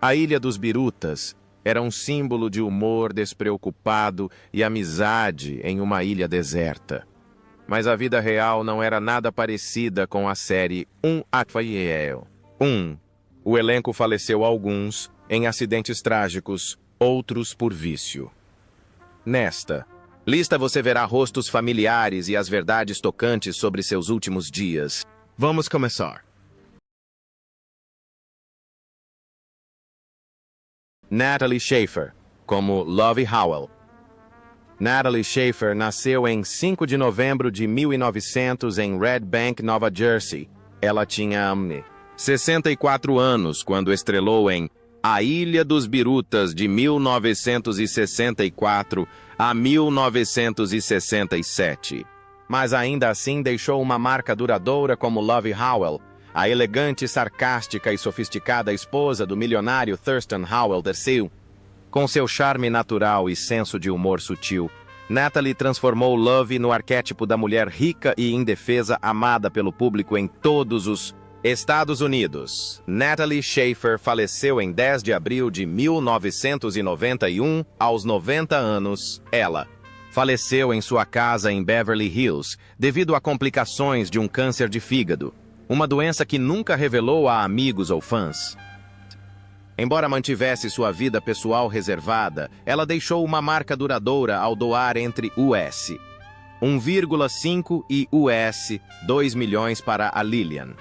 A Ilha dos Birutas era um símbolo de humor despreocupado e amizade em uma ilha deserta. Mas a vida real não era nada parecida com a série Aquariel. O elenco faleceu alguns em acidentes trágicos, outros por vício. Nesta lista você verá rostos familiares e as verdades tocantes sobre seus últimos dias. Vamos começar. Natalie Schafer, como Lovie Howell. Natalie Schafer nasceu em 5 de novembro de 1900 em Red Bank, Nova Jersey. Ela tinha 64 anos quando estrelou em A Ilha dos Birutas de 1964 a 1967. Mas ainda assim deixou uma marca duradoura como Lovie Howell, a elegante, sarcástica e sofisticada esposa do milionário Thurston Howell III. Com seu charme natural e senso de humor sutil, Natalie transformou Lovie no arquétipo da mulher rica e indefesa amada pelo público em todos os Estados Unidos. Natalie Schafer faleceu em 10 de abril de 1991, aos 90 anos. Ela faleceu em sua casa em Beverly Hills devido a complicações de um câncer de fígado, uma doença que nunca revelou a amigos ou fãs. Embora mantivesse sua vida pessoal reservada, ela deixou uma marca duradoura ao doar entre US 1,5 e US 2 milhões para a Lillian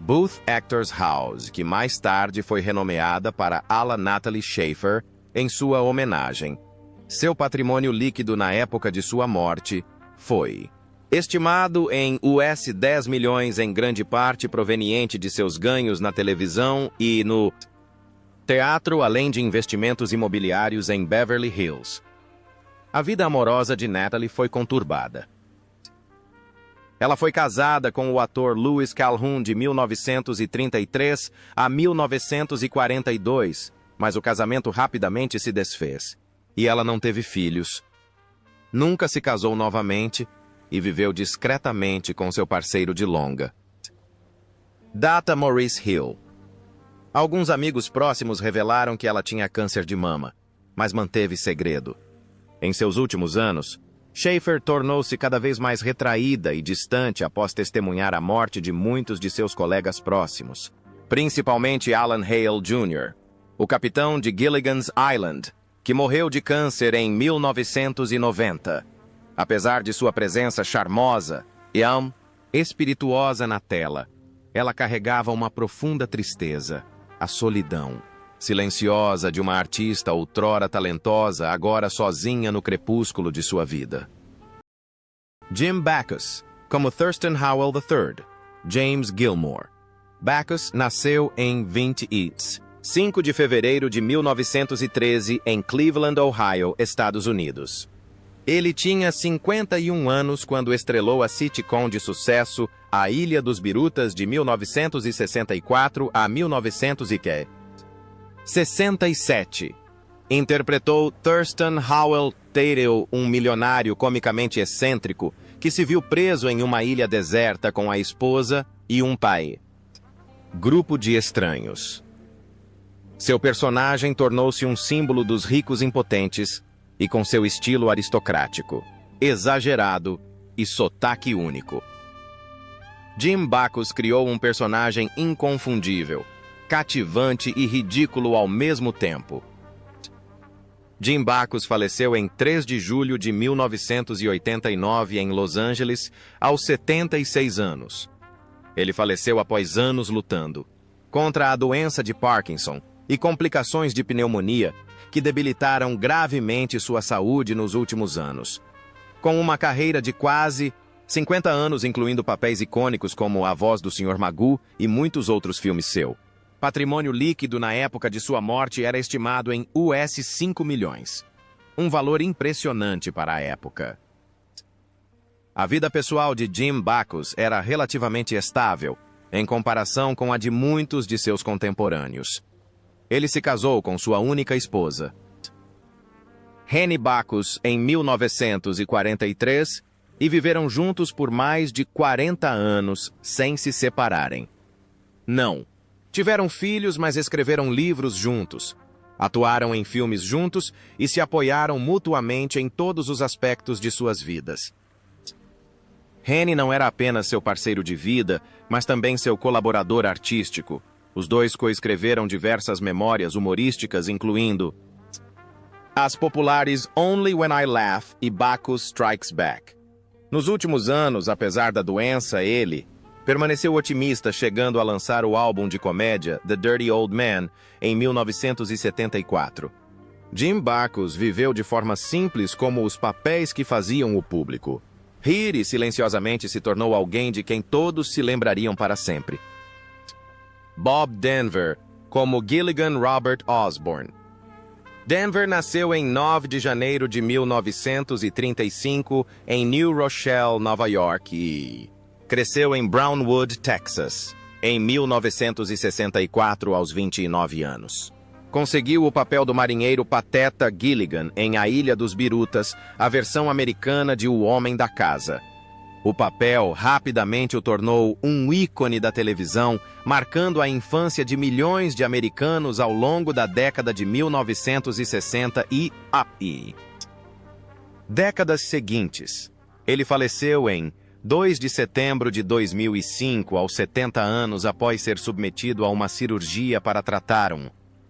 Booth Actors House, que mais tarde foi renomeada para Ala Natalie Schafer em sua homenagem. Seu patrimônio líquido na época de sua morte foi estimado em US 10 milhões, em grande parte proveniente de seus ganhos na televisão e no teatro, além de investimentos imobiliários em Beverly Hills. A vida amorosa de Natalie foi conturbada. Ela foi casada com o ator Louis Calhoun de 1933 a 1942, mas o casamento rapidamente se desfez, e ela não teve filhos. Nunca se casou novamente e viveu discretamente com seu parceiro de longa data, Maurice Hill. Alguns amigos próximos revelaram que ela tinha câncer de mama, mas manteve segredo. Em seus últimos anos, Schafer tornou-se cada vez mais retraída e distante após testemunhar a morte de muitos de seus colegas próximos, principalmente Alan Hale Jr., o capitão de Gilligan's Island, que morreu de câncer em 1990. Apesar de sua presença charmosa e espirituosa na tela, ela carregava uma profunda tristeza, a solidão, silenciosa de uma artista outrora talentosa, agora sozinha no crepúsculo de sua vida. Jim Backus, como Thurston Howell III. James Gilmore. Backus nasceu em 5 de fevereiro de 1913 em Cleveland, Ohio, Estados Unidos. Ele tinha 51 anos quando estrelou a sitcom de sucesso A Ilha dos Birutas de 1964 a 1967. Interpretou Thurston Howell III, um milionário comicamente excêntrico que se viu preso em uma ilha deserta com a esposa e um pai. Grupo de estranhos. Seu personagem tornou-se um símbolo dos ricos impotentes e com seu estilo aristocrático, exagerado e sotaque único. Jim Backus criou um personagem inconfundível, cativante e ridículo ao mesmo tempo. Jim Backus faleceu em 3 de julho de 1989 em Los Angeles, aos 76 anos. Ele faleceu após anos lutando contra a doença de Parkinson e complicações de pneumonia que debilitaram gravemente sua saúde nos últimos anos. Com uma carreira de quase 50 anos, incluindo papéis icônicos como A Voz do Sr. Magoo e muitos outros filmes seu patrimônio líquido na época de sua morte era estimado em US 5 milhões. Um valor impressionante para a época. A vida pessoal de Jim Backus era relativamente estável, em comparação com a de muitos de seus contemporâneos. Ele se casou com sua única esposa, Henny Backus, em 1943, e viveram juntos por mais de 40 anos sem se separarem. Não, Tiveram filhos, mas escreveram livros juntos. Atuaram em filmes juntos e se apoiaram mutuamente em todos os aspectos de suas vidas. Henny não era apenas seu parceiro de vida, mas também seu colaborador artístico. Os dois coescreveram diversas memórias humorísticas, incluindo as populares Only When I Laugh e Bacchus Strikes Back. Nos últimos anos, apesar da doença, ele permaneceu otimista, chegando a lançar o álbum de comédia The Dirty Old Man em 1974. Jim Backus viveu de forma simples como os papéis que faziam o público. Rir e silenciosamente se tornou alguém de quem todos se lembrariam para sempre. Bob Denver, como Gilligan Robert Osborne. Denver nasceu em 9 de janeiro de 1935 em New Rochelle, Nova York e cresceu em Brownwood, Texas, em 1964 aos 29 anos. Conseguiu o papel do marinheiro Pateta Gilligan em A Ilha dos Birutas, a versão americana de O Homem da Casa. O papel rapidamente o tornou um ícone da televisão, marcando a infância de milhões de americanos ao longo da década de 1960 e décadas seguintes. Ele faleceu em 2 de setembro de 2005, aos 70 anos, após ser submetido a uma cirurgia para tratar um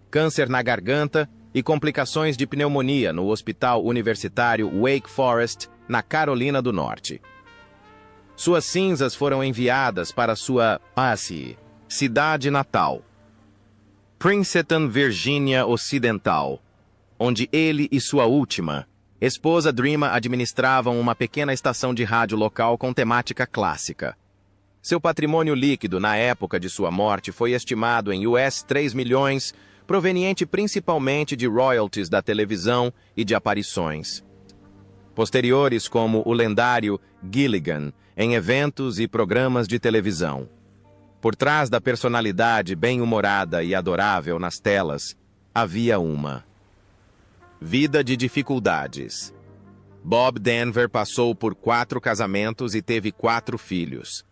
câncer na garganta e complicações de pneumonia no Hospital Universitário Wake Forest, na Carolina do Norte. Suas cinzas foram enviadas para sua cidade natal, Princeton, Virgínia Ocidental, onde ele e sua última esposa Dreama administravam uma pequena estação de rádio local com temática clássica. Seu patrimônio líquido na época de sua morte foi estimado em US 3 milhões, proveniente principalmente de royalties da televisão e de aparições posteriores como o lendário Gilligan em eventos e programas de televisão. Por trás da personalidade bem-humorada e adorável nas telas, havia uma vida de dificuldades. Bob Denver passou por 4 casamentos e teve 4 filhos.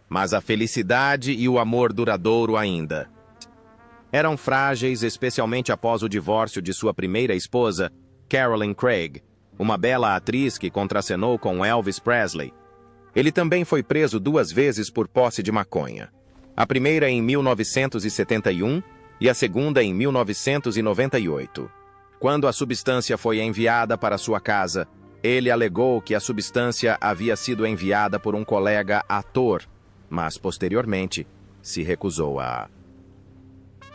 Mas a felicidade e o amor duradouro ainda eram frágeis, especialmente após o divórcio de sua primeira esposa, Carolyn Craig, uma bela atriz que contracenou com Elvis Presley. Ele também foi preso 2 vezes por posse de maconha. A primeira em 1971 e a segunda em 1998. Quando a substância foi enviada para sua casa, ele alegou que a substância havia sido enviada por um colega ator, mas posteriormente se recusou a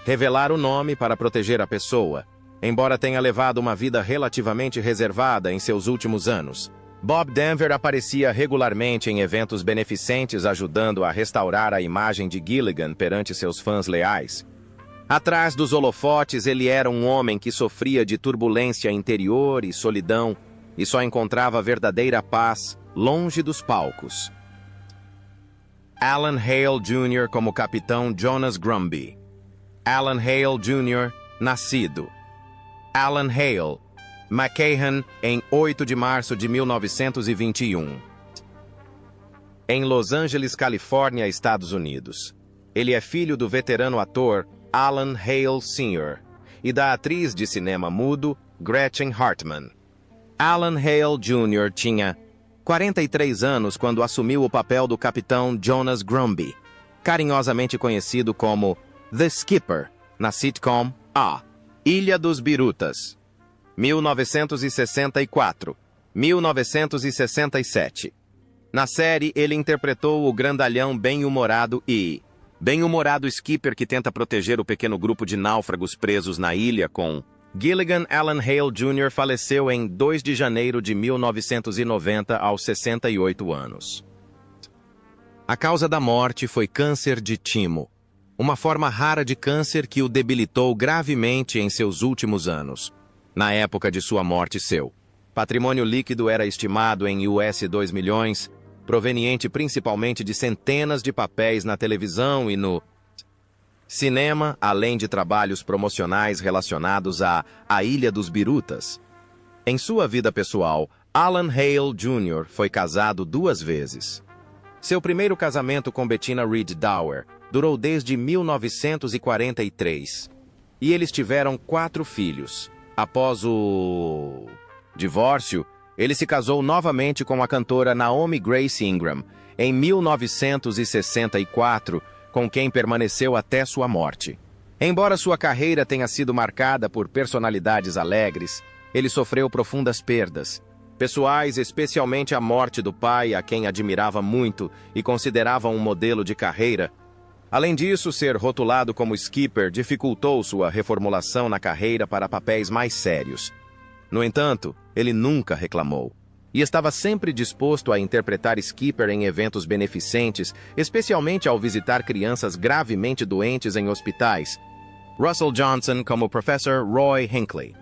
revelar o nome para proteger a pessoa. Embora tenha levado uma vida relativamente reservada em seus últimos anos, Bob Denver aparecia regularmente em eventos beneficentes, ajudando a restaurar a imagem de Gilligan perante seus fãs leais. Atrás dos holofotes, ele era um homem que sofria de turbulência interior e solidão, e só encontrava verdadeira paz longe dos palcos. Alan Hale Jr. como Capitão Jonas Grumby. Alan Hale Jr., nascido Alan Hale McCahan, em 8 de março de 1921. Em Los Angeles, Califórnia, Estados Unidos. Ele é filho do veterano ator Alan Hale Sr. e da atriz de cinema mudo Gretchen Hartman. Alan Hale Jr. tinha 43 anos quando assumiu o papel do Capitão Jonas Grumby, carinhosamente conhecido como The Skipper, na sitcom A Ilha dos Birutas, 1964-1967. Na série, ele interpretou o grandalhão bem-humorado skipper que tenta proteger o pequeno grupo de náufragos presos na ilha com Gilligan. Alan Hale Jr. faleceu em 2 de janeiro de 1990 aos 68 anos. A causa da morte foi câncer de timo, uma forma rara de câncer que o debilitou gravemente em seus últimos anos. Na época de sua morte, seu patrimônio líquido era estimado em US 2 milhões, proveniente principalmente de centenas de papéis na televisão e no cinema, além de trabalhos promocionais relacionados à Ilha dos Birutas. Em sua vida pessoal, Alan Hale Jr. foi casado 2 vezes. Seu primeiro casamento com Bettina Reed Dower durou desde 1943. E eles tiveram 4 filhos. Após o divórcio, ele se casou novamente com a cantora Naomi Grace Ingram, em 1964, com quem permaneceu até sua morte. Embora sua carreira tenha sido marcada por personalidades alegres, ele sofreu profundas perdas pessoais, especialmente a morte do pai, a quem admirava muito e considerava um modelo de carreira. Além disso, ser rotulado como skipper dificultou sua reformulação na carreira para papéis mais sérios. No entanto, ele nunca reclamou e estava sempre disposto a interpretar skipper em eventos beneficentes, especialmente ao visitar crianças gravemente doentes em hospitais. Russell Johnson como Professor Roy Hinckley.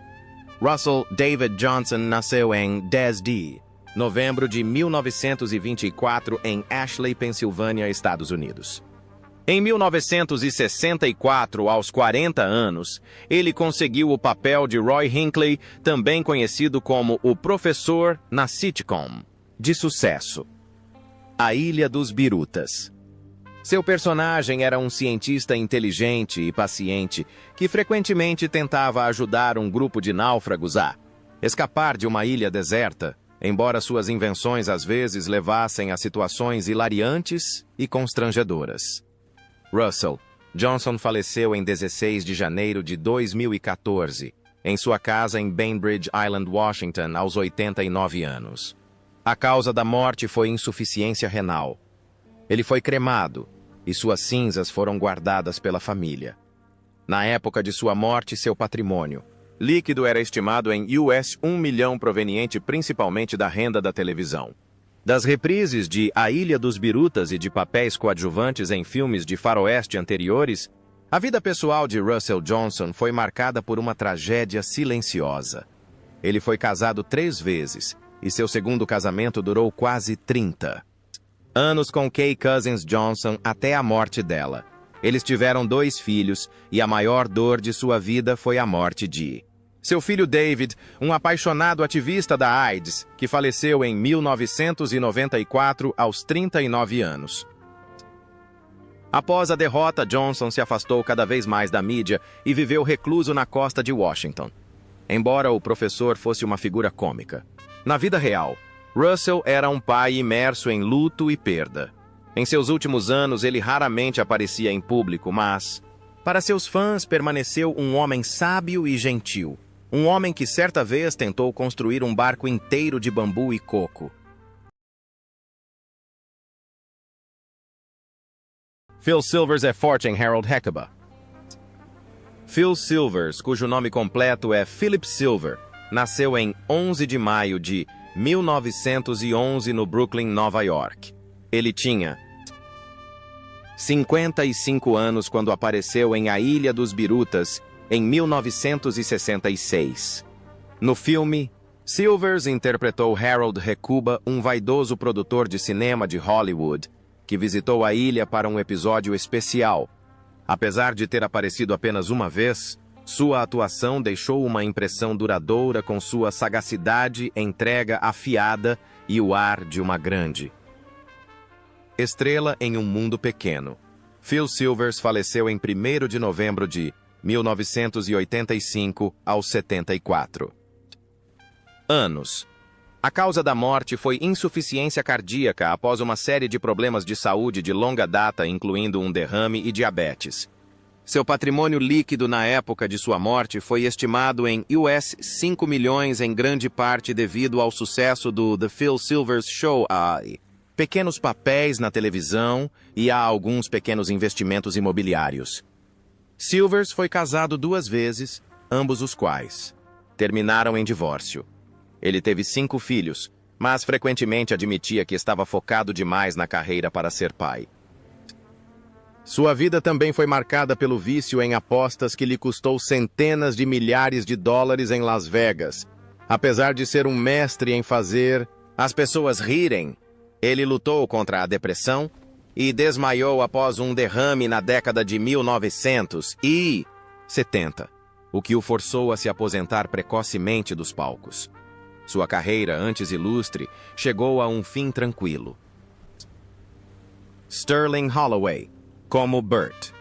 Russell David Johnson nasceu em Dresden, novembro de 1924, em Ashley, Pensilvânia, Estados Unidos. Em 1964, aos 40 anos, ele conseguiu o papel de Roy Hinckley, também conhecido como o professor na sitcom de sucesso, A Ilha dos Birutas. Seu personagem era um cientista inteligente e paciente que frequentemente tentava ajudar um grupo de náufragos a escapar de uma ilha deserta, embora suas invenções às vezes levassem a situações hilariantes e constrangedoras. Russell Johnson faleceu em 16 de janeiro de 2014, em sua casa em Bainbridge Island, Washington, aos 89 anos. A causa da morte foi insuficiência renal. Ele foi cremado e suas cinzas foram guardadas pela família. Na época de sua morte, seu patrimônio líquido era estimado em US$1 milhão, proveniente principalmente da renda da televisão. Das reprises de A Ilha dos Birutas e de papéis coadjuvantes em filmes de faroeste anteriores, a vida pessoal de Russell Johnson foi marcada por uma tragédia silenciosa. Ele foi casado 3 vezes e seu segundo casamento durou quase 30 anos com Kay Cousins Johnson até a morte dela. Eles tiveram 2 filhos e a maior dor de sua vida foi a morte de seu filho David, um apaixonado ativista da AIDS, que faleceu em 1994 aos 39 anos. Após a derrota, Johnson se afastou cada vez mais da mídia e viveu recluso na costa de Washington. Embora o professor fosse uma figura cômica, na vida real, Russell era um pai imerso em luto e perda. Em seus últimos anos, ele raramente aparecia em público, mas, para seus fãs, permaneceu um homem sábio e gentil. Um homem que certa vez tentou construir um barco inteiro de bambu e coco. Phil Silvers é forte em Harold Heckaba. Phil Silvers, cujo nome completo é Philip Silver, nasceu em 11 de maio de 1911 no Brooklyn, Nova York. Ele tinha 55 anos quando apareceu em A Ilha dos Birutas, em 1966. No filme, Silvers interpretou Harold Hecuba, um vaidoso produtor de cinema de Hollywood, que visitou a ilha para um episódio especial. Apesar de ter aparecido apenas uma vez, sua atuação deixou uma impressão duradoura com sua sagacidade, entrega afiada e o ar de uma grande estrela em um mundo pequeno. Phil Silvers faleceu em 1º de novembro de 1985, aos 74 anos. A causa da morte foi insuficiência cardíaca após uma série de problemas de saúde de longa data, incluindo um derrame e diabetes. Seu patrimônio líquido na época de sua morte foi estimado em US$5 milhões, em grande parte devido ao sucesso do The Phil Silvers Show, a pequenos papéis na televisão e a alguns pequenos investimentos imobiliários. Silvers foi casado 2 vezes, ambos os quais terminaram em divórcio. Ele teve 5 filhos, mas frequentemente admitia que estava focado demais na carreira para ser pai. Sua vida também foi marcada pelo vício em apostas que lhe custou centenas de milhares de dólares em Las Vegas. Apesar de ser um mestre em fazer as pessoas rirem, ele lutou contra a depressão e desmaiou após um derrame na década de 1970, o que o forçou a se aposentar precocemente dos palcos. Sua carreira, antes ilustre, chegou a um fim tranquilo. Sterling Holloway como Bert.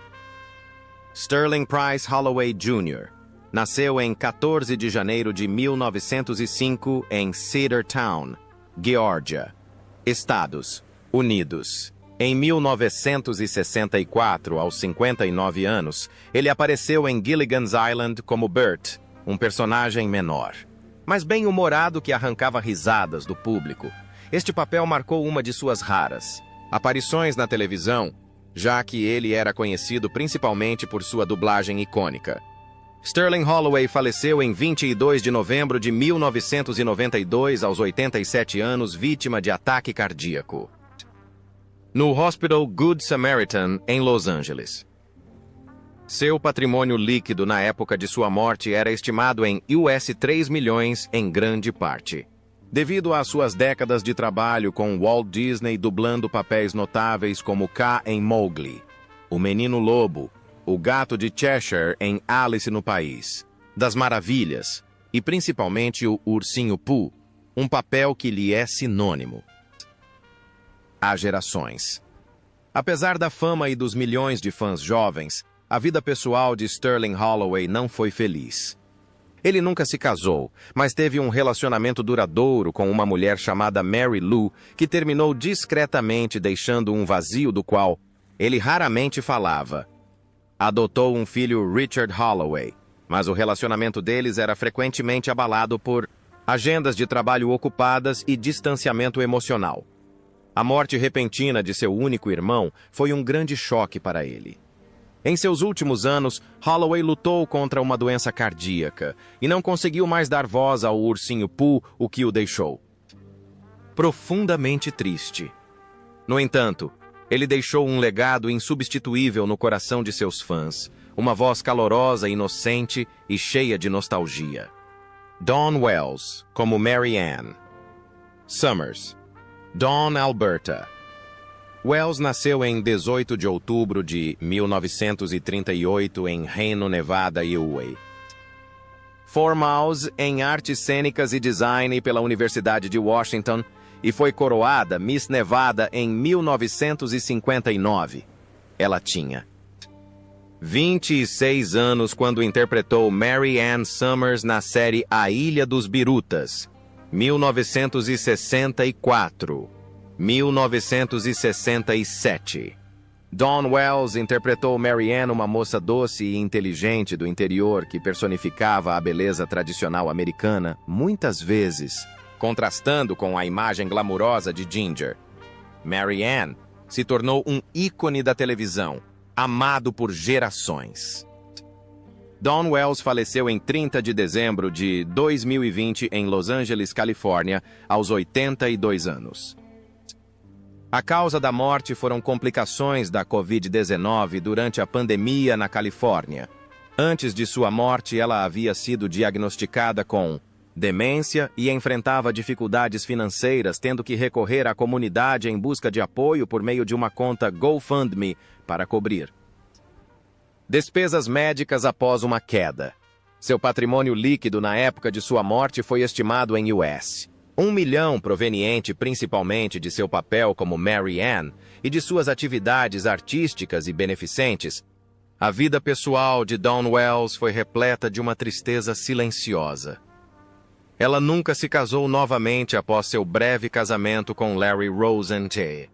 Sterling Price Holloway Jr. nasceu em 14 de janeiro de 1905 em Cedartown, Geórgia, Estados Unidos. Em 1964, aos 59 anos, ele apareceu em Gilligan's Island como Bert, um personagem menor, mas bem-humorado que arrancava risadas do público. Este papel marcou uma de suas raras aparições na televisão, já que ele era conhecido principalmente por sua dublagem icônica. Sterling Holloway faleceu em 22 de novembro de 1992, aos 87 anos, vítima de ataque cardíaco, no Hospital Good Samaritan, em Los Angeles. Seu patrimônio líquido na época de sua morte era estimado em US 3 milhões, em grande parte devido às suas décadas de trabalho com Walt Disney, dublando papéis notáveis como Kaa em Mowgli, o Menino Lobo, o Gato de Cheshire em Alice no País das Maravilhas e principalmente o Ursinho Pooh, um papel que lhe é sinônimo há gerações. Apesar da fama e dos milhões de fãs jovens, a vida pessoal de Sterling Holloway não foi feliz. Ele nunca se casou, mas teve um relacionamento duradouro com uma mulher chamada Mary Lou, que terminou discretamente, deixando um vazio do qual ele raramente falava. Adotou um filho, Richard Holloway, mas o relacionamento deles era frequentemente abalado por agendas de trabalho ocupadas e distanciamento emocional. A morte repentina de seu único irmão foi um grande choque para ele. Em seus últimos anos, Holloway lutou contra uma doença cardíaca e não conseguiu mais dar voz ao Ursinho Pooh, o que o deixou profundamente triste. No entanto, ele deixou um legado insubstituível no coração de seus fãs, uma voz calorosa, inocente e cheia de nostalgia. Dawn Wells, como Mary Ann. Summers, Dawn Alberta. Wells nasceu em 18 de outubro de 1938 em Reno, Nevada, USA. Formou-se em artes cênicas e design pela Universidade de Washington e foi coroada Miss Nevada em 1959. Ela tinha 26 anos quando interpretou Mary Ann Summers na série A Ilha dos Birutas, 1964. 1967. Dawn Wells interpretou Mary Ann, uma moça doce e inteligente do interior que personificava a beleza tradicional americana, muitas vezes contrastando com a imagem glamurosa de Ginger. Mary Ann se tornou um ícone da televisão, amado por gerações. Dawn Wells faleceu em 30 de dezembro de 2020 em Los Angeles, Califórnia, aos 82 anos. A causa da morte foram complicações da Covid-19 durante a pandemia na Califórnia. Antes de sua morte, ela havia sido diagnosticada com demência e enfrentava dificuldades financeiras, tendo que recorrer à comunidade em busca de apoio por meio de uma conta GoFundMe para cobrir despesas médicas após uma queda. Seu patrimônio líquido na época de sua morte foi estimado em US 1 milhão, proveniente principalmente de seu papel como Mary Ann e de suas atividades artísticas e beneficentes. A vida pessoal de Dawn Wells foi repleta de uma tristeza silenciosa. Ela nunca se casou novamente após seu breve casamento com Larry Rosen de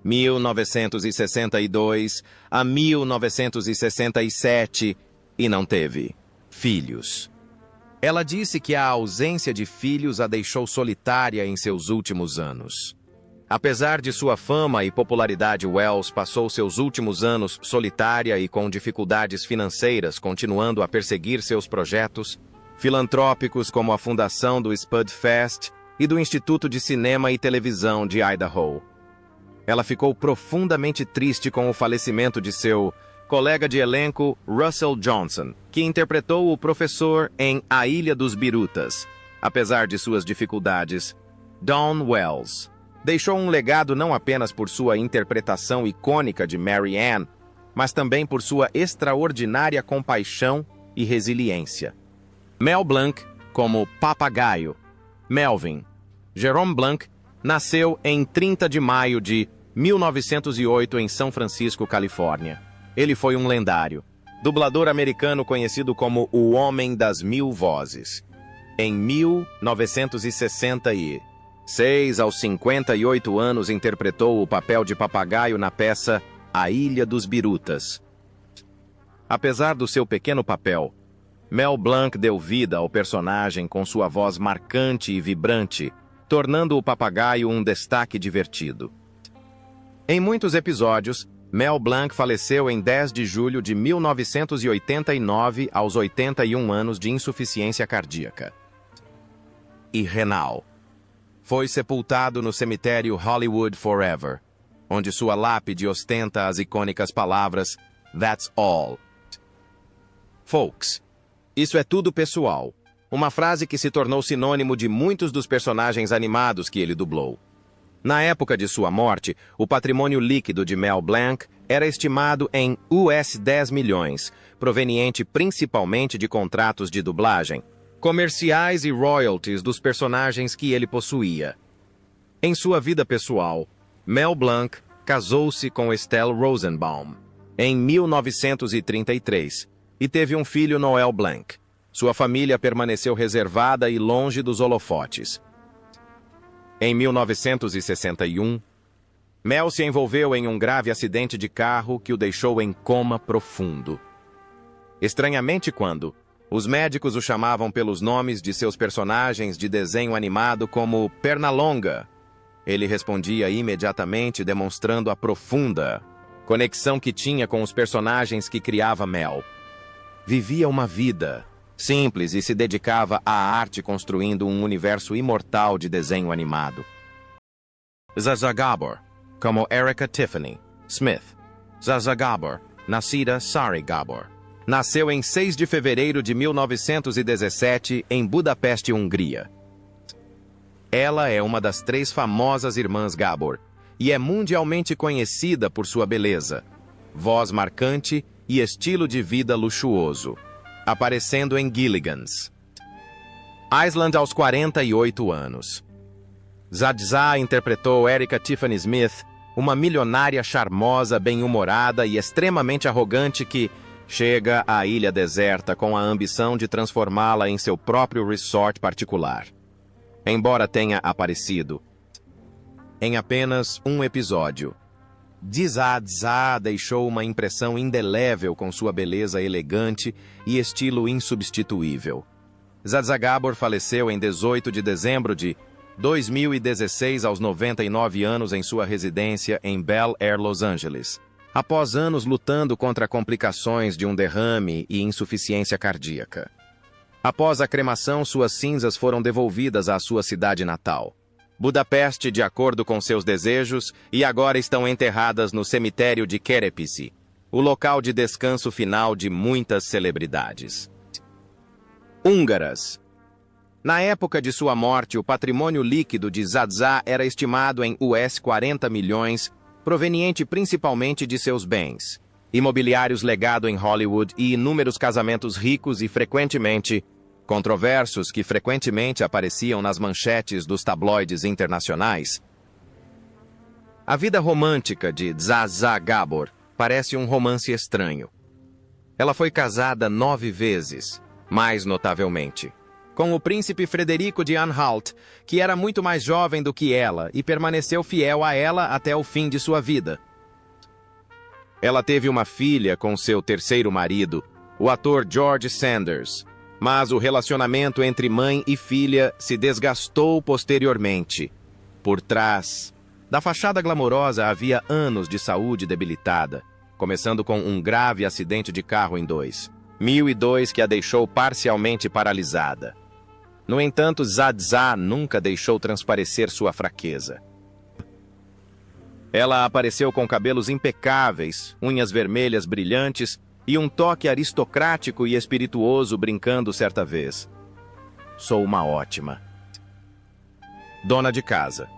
1962 a 1967 e não teve filhos. Ela disse que a ausência de filhos a deixou solitária em seus últimos anos. Apesar de sua fama e popularidade, Wells passou seus últimos anos solitária e com dificuldades financeiras, continuando a perseguir seus projetos filantrópicos como a fundação do Spud Fest e do Instituto de Cinema e Televisão de Idaho. Ela ficou profundamente triste com o falecimento de seu colega de elenco Russell Johnson, que interpretou o professor em A Ilha dos Birutas. Apesar de suas dificuldades, Dawn Wells deixou um legado não apenas por sua interpretação icônica de Mary Ann, mas também por sua extraordinária compaixão e resiliência. Mel Blanc, como Papagaio. Melvin. Jerome Blanc nasceu em 30 de maio de 1908 em São Francisco, Califórnia. Ele foi um lendário, dublador americano conhecido como o Homem das Mil Vozes. Em 1966, aos 58 anos, interpretou o papel de papagaio na peça A Ilha dos Birutas. Apesar do seu pequeno papel, Mel Blanc deu vida ao personagem com sua voz marcante e vibrante, tornando o papagaio um destaque divertido. Em muitos episódios, Mel Blanc faleceu em 10 de julho de 1989 aos 81 anos de insuficiência cardíaca e renal. Foi sepultado no cemitério Hollywood Forever, onde sua lápide ostenta as icônicas palavras "That's all". Folks, isso é tudo pessoal. Uma frase que se tornou sinônimo de muitos dos personagens animados que ele dublou. Na época de sua morte, o patrimônio líquido de Mel Blanc era estimado em US 10 milhões, proveniente principalmente de contratos de dublagem, comerciais e royalties dos personagens que ele possuía. Em sua vida pessoal, Mel Blanc casou-se com Estelle Rosenbaum em 1933 e teve um filho, Noel Blanc. Sua família permaneceu reservada e longe dos holofotes. Em 1961, Mel se envolveu em um grave acidente de carro que o deixou em coma profundo. Estranhamente, quando os médicos o chamavam pelos nomes de seus personagens de desenho animado como Pernalonga, ele respondia imediatamente, demonstrando a profunda conexão que tinha com os personagens que criava Mel. Vivia uma vida simples e se dedicava à arte, construindo um universo imortal de desenho animado. Zsa Zsa Gabor, como Erica Tiffany Smith. Zsa Zsa Gabor, nascida Sari Gabor, nasceu em 6 de fevereiro de 1917 em Budapeste, Hungria. Ela é uma das 3 famosas irmãs Gabor e é mundialmente conhecida por sua beleza, voz marcante e estilo de vida luxuoso, aparecendo em Gilligan's Island aos 48 anos. Zsa Zsa interpretou Erica Tiffany Smith, uma milionária charmosa, bem-humorada e extremamente arrogante que chega à ilha deserta com a ambição de transformá-la em seu próprio resort particular. Embora tenha aparecido em apenas um episódio, Zsa Zsa deixou uma impressão indelével com sua beleza elegante e estilo insubstituível. Zsa Zsa Gabor faleceu em 18 de dezembro de 2016 aos 99 anos em sua residência em Bel Air, Los Angeles, após anos lutando contra complicações de um derrame e insuficiência cardíaca. Após a cremação, suas cinzas foram devolvidas à sua cidade natal, Budapeste, de acordo com seus desejos, e agora estão enterradas no cemitério de Kerepesi, o local de descanso final de muitas celebridades. Húngaras. Na época de sua morte, o patrimônio líquido de Zsa Zsa era estimado em US 40 milhões, proveniente principalmente de seus bens, imobiliários legado em Hollywood e inúmeros casamentos ricos e frequentemente controversos que frequentemente apareciam nas manchetes dos tabloides internacionais. A vida romântica de Zsa Zsa Gabor parece um romance estranho. Ela foi casada 9 vezes, mais notavelmente, com o príncipe Frederico de Anhalt, que era muito mais jovem do que ela e permaneceu fiel a ela até o fim de sua vida. Ela teve uma filha com seu terceiro marido, o ator George Sanders, mas o relacionamento entre mãe e filha se desgastou posteriormente. Por trás da fachada glamourosa havia anos de saúde debilitada, começando com um grave acidente de carro em 2002 que a deixou parcialmente paralisada. No entanto, Zsa Zsa nunca deixou transparecer sua fraqueza. Ela apareceu com cabelos impecáveis, unhas vermelhas brilhantes e um toque aristocrático e espirituoso, brincando certa vez: "Sou uma ótima dona de casa.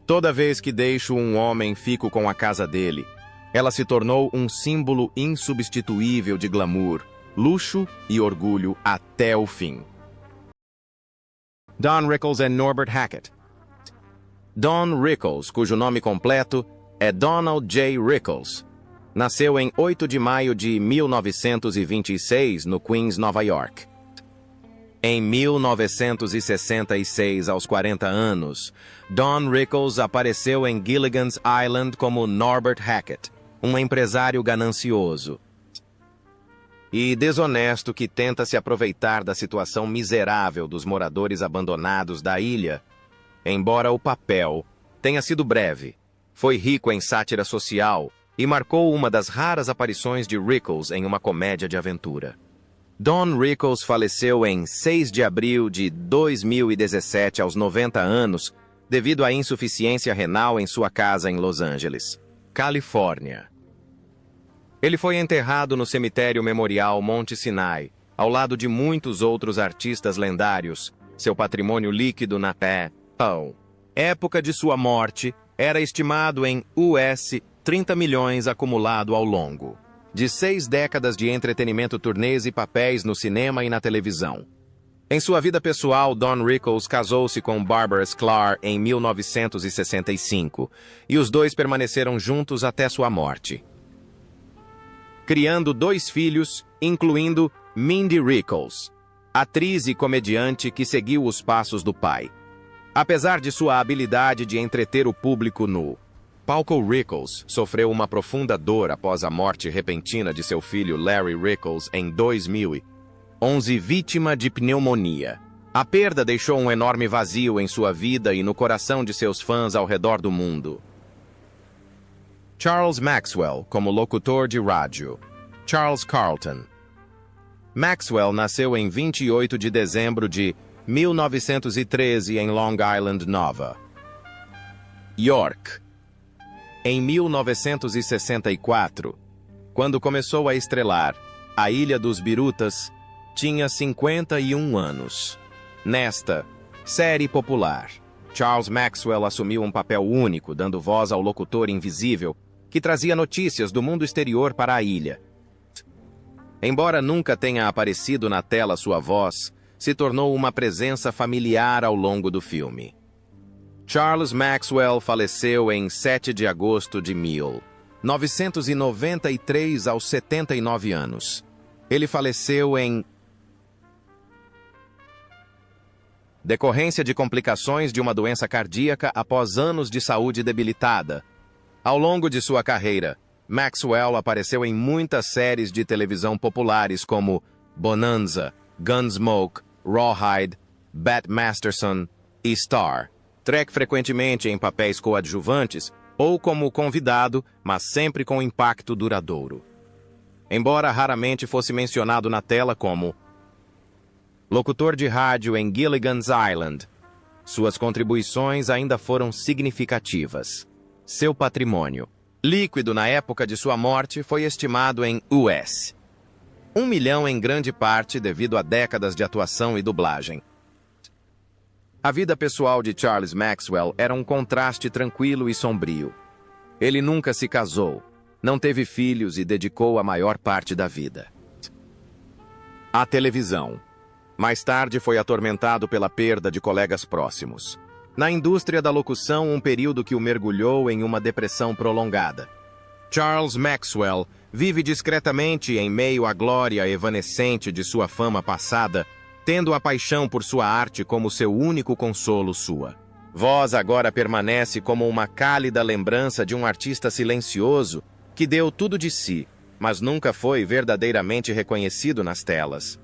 Toda vez que deixo um homem, fico com a casa dele." Ela se tornou um símbolo insubstituível de glamour, luxo e orgulho até o fim. Don Rickles e Norbert Hackett. Don Rickles, cujo nome completo é Donald J. Rickles, nasceu em 8 de maio de 1926 no Queens, Nova York. Em 1966, aos 40 anos, Don Rickles apareceu em Gilligan's Island como Norbert Hackett, um empresário ganancioso e desonesto que tenta se aproveitar da situação miserável dos moradores abandonados da ilha. Embora o papel tenha sido breve, foi rico em sátira social e marcou uma das raras aparições de Rickles em uma comédia de aventura. Don Rickles faleceu em 6 de abril de 2017 aos 90 anos devido à insuficiência renal em sua casa em Los Angeles, Califórnia. Ele foi enterrado no cemitério memorial Monte Sinai, ao lado de muitos outros artistas lendários. Seu patrimônio líquido na época de sua morte era estimado em US 30 milhões acumulado ao longo de 6 décadas de entretenimento, turnês e papéis no cinema e na televisão. Em sua vida pessoal, Don Rickles casou-se com Barbara Sklar em 1965 e os dois permaneceram juntos até sua morte, criando 2 filhos, incluindo Mindy Rickles, atriz e comediante que seguiu os passos do pai. Apesar de sua habilidade de entreter o público no palco, Rickles sofreu uma profunda dor após a morte repentina de seu filho Larry Rickles em 2011, vítima de pneumonia. A perda deixou um enorme vazio em sua vida e no coração de seus fãs ao redor do mundo. Charles Maxwell, como locutor de rádio. Charles Carlton. Maxwell nasceu em 28 de dezembro de 1913 em Long Island, Nova York. Em 1964, quando começou a estrelar A Ilha dos Birutas, tinha 51 anos. Nesta série popular, Charles Maxwell assumiu um papel único, dando voz ao locutor invisível que trazia notícias do mundo exterior para a ilha. Embora nunca tenha aparecido na tela, sua voz se tornou uma presença familiar ao longo do filme. Charles Maxwell faleceu em 7 de agosto de 1993 aos 79 anos. Ele faleceu em decorrência de complicações de uma doença cardíaca após anos de saúde debilitada. Ao longo de sua carreira, Maxwell apareceu em muitas séries de televisão populares como Bonanza, Gunsmoke, Rawhide, Bat Masterson e Star Trek, frequentemente em papéis coadjuvantes ou como convidado, mas sempre com impacto duradouro. Embora raramente fosse mencionado na tela como locutor de rádio em Gilligan's Island, suas contribuições ainda foram significativas. Seu patrimônio líquido na época de sua morte foi estimado em US 1 milhão, em grande parte devido a décadas de atuação e dublagem. A vida pessoal de Charles Maxwell era um contraste tranquilo e sombrio. Ele nunca se casou, não teve filhos e dedicou a maior parte da vida à televisão. Mais tarde foi atormentado pela perda de colegas próximos. Na indústria da locução, um período que o mergulhou em uma depressão prolongada. Charles Maxwell vive discretamente em meio à glória evanescente de sua fama passada, tendo a paixão por sua arte como seu único consolo. Sua voz agora permanece como uma cálida lembrança de um artista silencioso que deu tudo de si, mas nunca foi verdadeiramente reconhecido nas telas.